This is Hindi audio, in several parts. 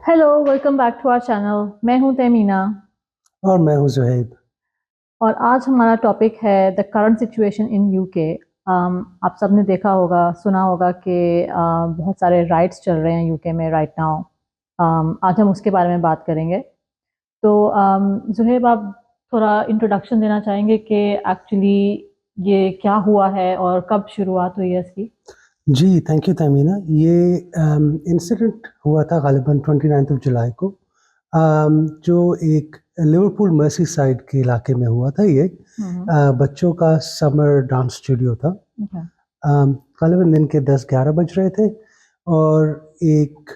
Hello, welcome back to our channel. मैं हूं तहमीना। और मैं हूँ जुहैब। और आज हमारा टॉपिक है the current situation in UK. आप सबने देखा होगा, सुना होगा कि बहुत सारे राइट्स चल रहे हैं यूके में राइट नाउ। आज हम उसके बारे में बात करेंगे। तो जुहैब, आप थोड़ा इंट्रोडक्शन देना चाहेंगे कि एक्चुअली ये क्या हुआ है और कब शुरुआत हुई है इसकी। जी, थैंक यू तहमीना। ये इंसिडेंट हुआ था गालिबन 29 जुलाई को, जो एक लिवरपूल मर्सीसाइड के इलाके में हुआ था। ये हम्म। बच्चों का समर डांस स्टूडियो था। ओके। गालिबन दिन के 10-11 बज रहे थे और एक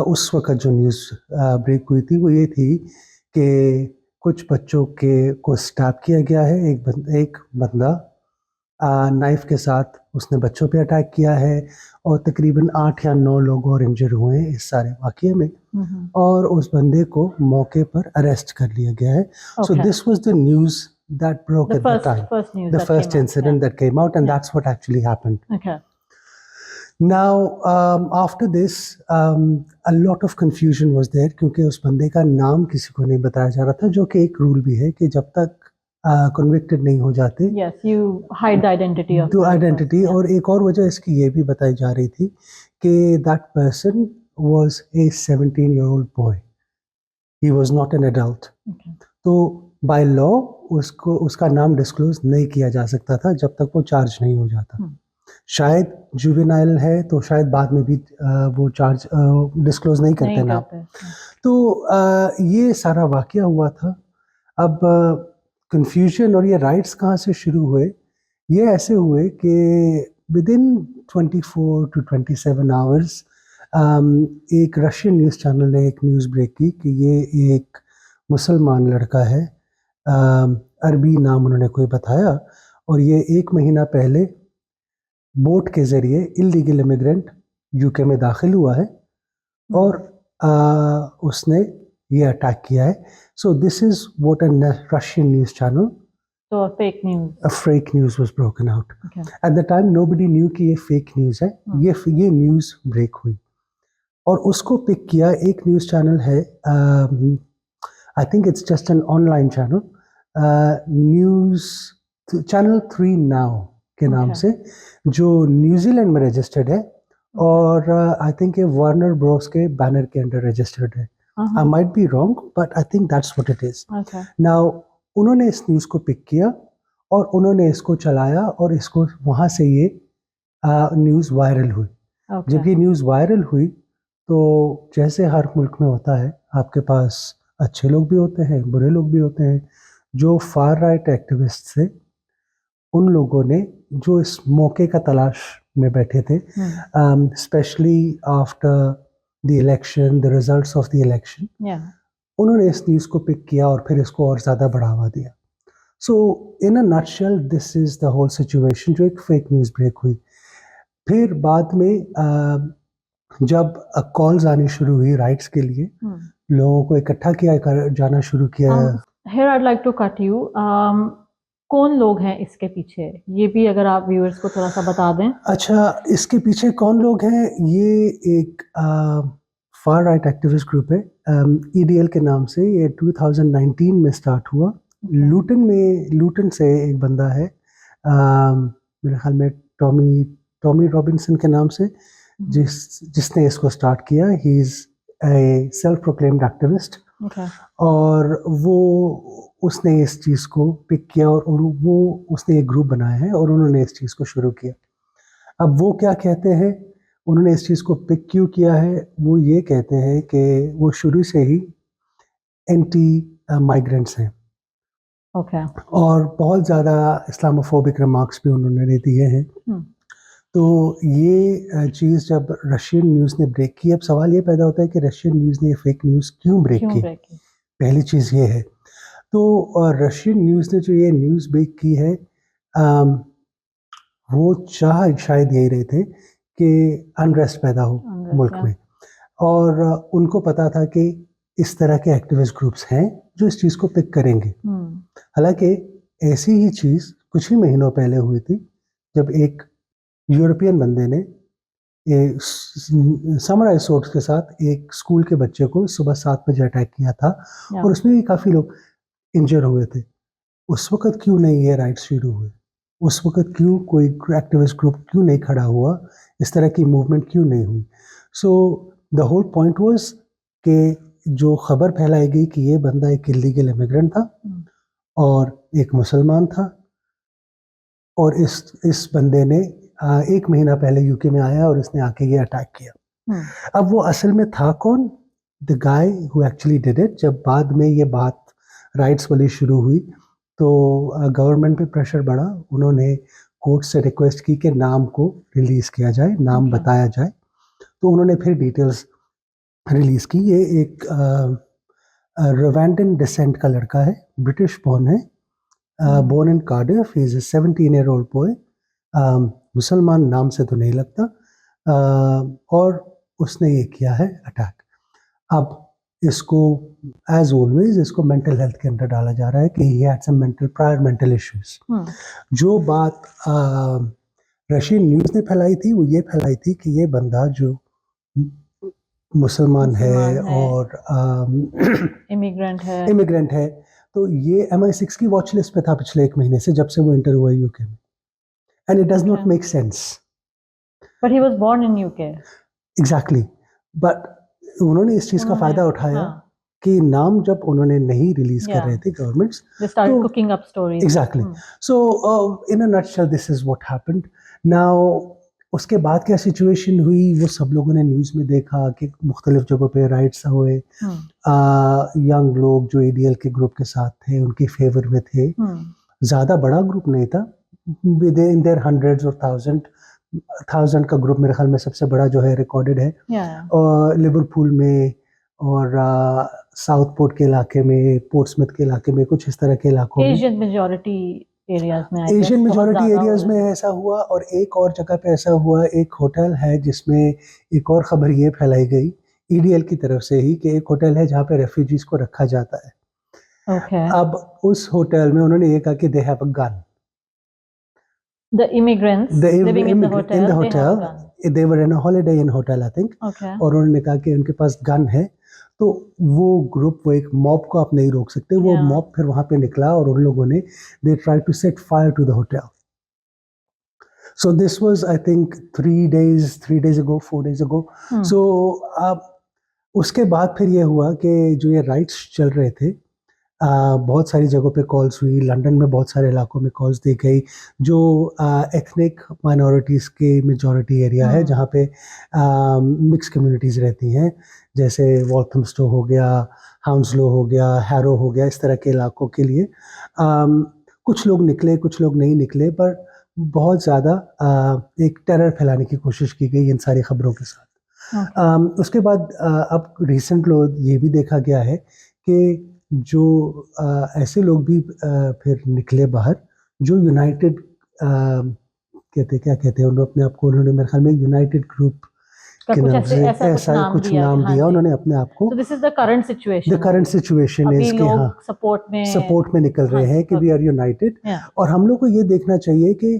उस वक्त जो न्यूज़ ब्रेक हुई थी वो ये थी कि कुछ बच्चों के को स्टैप किया गया है। एक बंदा नाइफ के साथ उसने बच्चों पे अटैक किया है और तकरीबन 8 या 9 लोग और इंजर हुए हैं इस सारे वाक़ये में। हम्म। और उस बंदे को मौके पर अरेस्ट कर लिया गया है। So okay. This was the news that broke the at the first time, first news the that came first out, या incident that came out, and या that's what actually happened. Okay. Now, after this, a lot of confusion was there क्योंकि उस बंदे का नाम किसी को नहीं बताया जा रहा था, जो कि एक रूल भी है कि जब तक कन्विक्टेड नहीं हो जाते Yes, you hide the identity of दो the person. आइडेंटिटी। Yeah. और एक और वजह इसकी ये भी बताई जा रही थी कि that person was a 17-year-old boy, he was not an adult. Okay. तो बाय लॉ उसको उसका नाम डिस्क्लोज नहीं किया जा सकता था जब तक वो चार्ज नहीं हो जाता। Hmm. शायद जुवेनाइल है तो शायद बाद में भी वो चार्ज डिस्क्लोज नहीं करते नहीं नाम। करते। Yeah. तो ये सारा वाकया हुआ था। अब कंफ्यूजन और ये राइट्स कहाँ से शुरू हुए? ये ऐसे हुए कि विदिन 24 टू 27 आवर्स एक रशियन न्यूज़ चैनल ने एक न्यूज़ ब्रेक की कि ये एक मुसलमान लड़का है। अरबी नाम उन्होंने कोई बताया और ये 1 महीना पहले बोट के ज़रिए इलीगल इमिग्रेंट यूके में दाखिल हुआ है Hmm. और उसने ये अटैक किया है। So this is what a Russian news channel, So fake news. a fake news was broken out. Okay. At the time nobody knew कि ये फेक न्यूज़ है। Hmm. ये न्यूज़ ब्रेक हुई और उसको पिक किया एक न्यूज़ चैनल है। I think it's just an online channel, news channel 3 now के नाम Okay. से, जो न्यूजीलैंड में रजिस्टर्ड है Okay. और आई थिंक ये वार्नर ब्रोस के बैनर के अंडर रजिस्टर्ड है। आई Uh-huh. Might be wrong but I think that's what it is. Okay. Now उन्होंने इस न्यूज़ को पिक किया और उन्होंने इसको चलाया और इसको वहाँ से ये न्यूज़ वायरल हुई। Okay. जब ये न्यूज़ वायरल हुई तो जैसे हर मुल्क में होता है, आपके पास अच्छे लोग भी होते हैं, बुरे लोग भी होते हैं। जो फार राइट एक्टिविस्ट थे, उन लोगों ने जो इस मौके का तलाश में बैठे थे, Hmm. Specially after the election, the results of the election, Yeah. उन्होंने इस न्यूज़ को पिक किया और फिर इसको और ज़्यादा बढ़ावा दिया। So in a nutshell this is the whole situation, जो एक फेक न्यूज़ ब्रेक हुई। फिर बाद में जब कॉल्स आनी शुरू हुई राइट्स के लिए, Hmm. लोगों को इकट्ठा किया कर जाना शुरू किया। Here I'd like to cut you. कौन लोग हैं इसके पीछे? ये भी अगर आप व्यूअर्स को थोड़ा सा बता दें। अच्छा, इसके पीछे कौन लोग हैं? ये एक फार राइट एक्टिविस्ट ग्रुप है, ईडीएल के नाम से। ये 2019 में स्टार्ट हुआ। Okay. लूटन से एक बंदा है, मेरे ख्याल में टॉमी टॉमी रॉबिन्सन के नाम से, Mhm. जिसने इसको स्टार्ट किया। He is a self proclaimed activist Okay. और वो उसने इस चीज़ को पिक किया और वो उसने एक ग्रुप बनाया है और उन्होंने इस चीज़ को शुरू किया। अब वो क्या कहते हैं, उन्होंने इस चीज़ को पिक क्यों किया है? वो ये कहते हैं कि वो शुरू से ही एंटी माइग्रेंट्स हैं Okay. और बहुत ज़्यादा इस्लामोफोबिक रिमार्क्स भी उन्होंने दिए हैं। Hmm. तो ये चीज़ जब रशियन न्यूज़ ने ब्रेक की, अब सवाल ये पैदा होता है कि रशियन न्यूज़ ने ये फेक न्यूज़ क्यों ब्रेक क्यों की? ब्रेक की? पहली चीज़ ये है। तो रशियन न्यूज़ ने जो ये न्यूज़ ब्रेक की है, अम, वो चाह शायद यही रहे थे कि अनरेस्ट पैदा हो Unrest, मुल्क yeah. में। और उनको पता था कि इस तरह के एक्टिविस्ट ग्रुप्स हैं जो इस चीज़ को पिक करेंगे। Hmm. हालांकि ऐसी ही चीज़ कुछ ही महीनों पहले हुई थी, जब एक यूरोपियन बंदे ने समराइज सोर्स के साथ एक स्कूल के बच्चे को सुबह 7 बजे अटैक किया था Yeah. और उसमें भी काफ़ी लोग इंजर हुए थे। उस वक़्त क्यों नहीं ये राइट्स शुरू हुए? उस वक़्त क्यों कोई एक्टिविस्ट ग्रुप क्यों नहीं खड़ा हुआ? इस तरह की मूवमेंट क्यों नहीं हुई? So the whole point was कि जो खबर फैलाई गई कि ये बंदा एक इल्लीगल इमिग्रेंट था और एक मुसलमान था और इस बंदे ने 1 महीना पहले यूके में आया और इसने आके ये अटैक किया। अब वो असल में था कौन? The guy who actually did it. जब बाद में ये बात राइट्स वाली शुरू हुई तो गवर्नमेंट पे प्रेशर बढ़ा। उन्होंने कोर्ट से रिक्वेस्ट की कि नाम को रिलीज़ किया जाए, नाम बताया जाए। तो उन्होंने फिर डिटेल्स रिलीज़ की। ये एक रवांडन डिसेंट का लड़का है, ब्रिटिश बॉर्न है, born in Cardiff. He is a 17-year-old boy. मुसलमान नाम से तो नहीं लगता और उसने ये किया है अटैक। अब इसको एज ऑलवेज इसको मेंटल हेल्थ के अंदर डाला जा रहा है कि he had some prior mental issues. जो बात रशियन न्यूज़ ने फैलाई थी वो ये फैलाई थी कि ये बंदा जो मुसलमान है और इमिग्रेंट है तो ये MI6 की वॉच लिस्ट पे था पिछले 1 महीने से, जब से वो एंटर हुआ यूके में। And it does not make sense. But he was born in UK. Exactly. But उन्होंने इस चीज का फायदा उठाया कि नाम जब उन्होंने नहीं रिलीज कर रहे थे governments, they started cooking up stories. Exactly. So in a nutshell this is what happened. Now उसके बाद क्या सिचुएशन हुई वो सब लोगों ने न्यूज़ में देखा कि मुख्तलिफ जगहों पे राइट्स हुए। यंग लोग जो ADL के ग्रुप के साथ थे उनके फेवर में थे। ज़्यादा बड़ा ग्रुप नहीं था, इन देयर हंड्रेड्स और थाउजेंड का ग्रुप मेरे ख्याल में सबसे बड़ा जो है रिकॉर्डेड है और लिवरपूल में और साउथ पोर्ट के इलाके में, पोर्ट्समouth के इलाके में, कुछ इस तरह के इलाकों में, एशियन मेजॉरिटी एरियाज में ऐसा हुआ। और एक और जगह पे ऐसा हुआ, एक होटल है जिसमें एक और खबर ये फैलाई गई EDL की तरफ से ही कि एक होटल है जहाँ पे रेफ्यूजीज को रखा जाता है। अब उस होटल में उन्होंने ये कहा कि they have a gun. The immigrants living in the hotel, they have a gun. They were in a holiday in hotel, I think. और उन्होंने कहा कि उनके पास गन है। तो वो ग्रुप, वो एक मॉब को आप नहीं रोक सकते। वो मॉब फिर वहां पे निकला और उन लोगों ने they tried to set fire to the hotel. So this was I think 3 days ago, 4 days ago. So उसके बाद फिर ये हुआ कि जो ये राइट्स चल रहे थे, बहुत सारी जगहों पे कॉल्स हुई। लंदन में बहुत सारे इलाकों में कॉल्स दी गई जो एथनिक माइनॉरिटीज़ के मेजॉरिटी एरिया है, जहाँ पे मिक्स कम्युनिटीज़ रहती हैं, जैसे वॉल्थमस्टो हो गया, हाउंसलो हो गया, हैरो हो गया, इस तरह के इलाकों के लिए कुछ लोग निकले, कुछ लोग नहीं निकले, पर बहुत ज़्यादा एक टेरर फैलाने की कोशिश की गई इन सारी खबरों के साथ। उसके बाद अब रिसेंट ये भी देखा गया है कि जो ऐसे लोग भी फिर निकले बाहर जो यूनाइटेड क्या कहते हैं उन्होंने अपने आप को, उन्होंने मेरे ख्याल में यूनाइटेड ग्रुप के नाम से ऐसा कुछ नाम दिया उन्होंने अपने आप को। This is the current situation. The current situation is कि हाँ सपोर्ट में निकल रहे हैं कि वी आर यूनाइटेड। और हम लोग को ये देखना चाहिए कि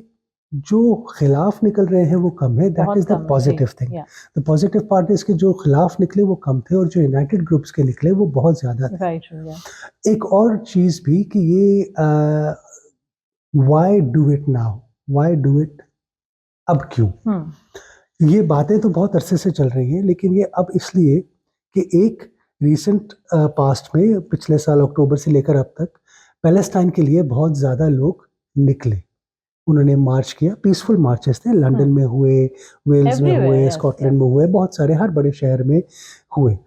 जो खिलाफ निकल रहे हैं वो कम है। That is the positive thing. The positive part is कि जो खिलाफ निकले वो कम थे और जो यूनाइटेड ग्रुप्स के निकले वो बहुत ज्यादा थे। एक और चीज भी कि ये why do it now, why do it, अब क्यों? ये बातें तो बहुत अरसे से चल रही हैं, लेकिन ये अब इसलिए कि एक रिसेंट पास्ट में पिछले साल अक्टूबर से लेकर अब तक पैलेस्टाइन के लिए बहुत ज़्यादा लोग निकले। उन्होंने मार्च किया, पीसफुल मार्चेस थे। लंदन में हुए, वेल्स में हुए, स्कॉटलैंड में हुए, बहुत सारे हर बड़े शहर में हुए।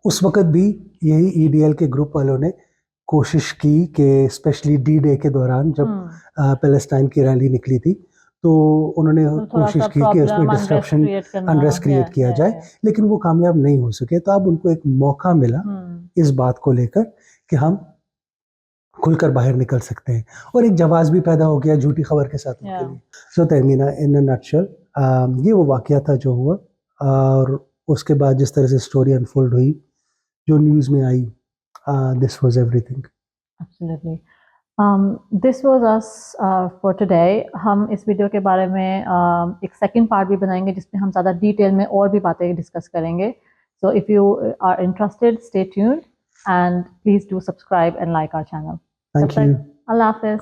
उस वक़्त भी यही EDL के ग्रुप वालों ने कोशिश की कि स्पेशली D-Day के दौरान जब पैलेस्टाइन की रैली निकली थी तो उन्होंने कोशिश की कि उसमें डिस्ट्रप्शन, अनरेस्ट क्रिएट किया जाए, लेकिन वो कामयाब नहीं हो सके। तो अब उनको एक मौका मिला इस बात को लेकर कि हम खुलकर बाहर निकल सकते हैं और एक जवाब भी पैदा हो गया झूठी खबर के साथ उनके लिए। सो तहमीना, इन अ नटशेल ये वो वाकया था जो हुआ और उसके बाद जिस तरह से स्टोरी अनफोल्ड हुई, जो न्यूज़ में आई, this was everything. Absolutely. This was us for today. हम इस वीडियो के बारे में एक सेकंड पार्ट भी बनाएंगे जिसमें हम ज़्यादा डिटेल में और भी बातें डिस्कस करेंगे। So if you are interested, stay tuned and please do subscribe and like our channel. Thank you. अल्लाह हाफिज़।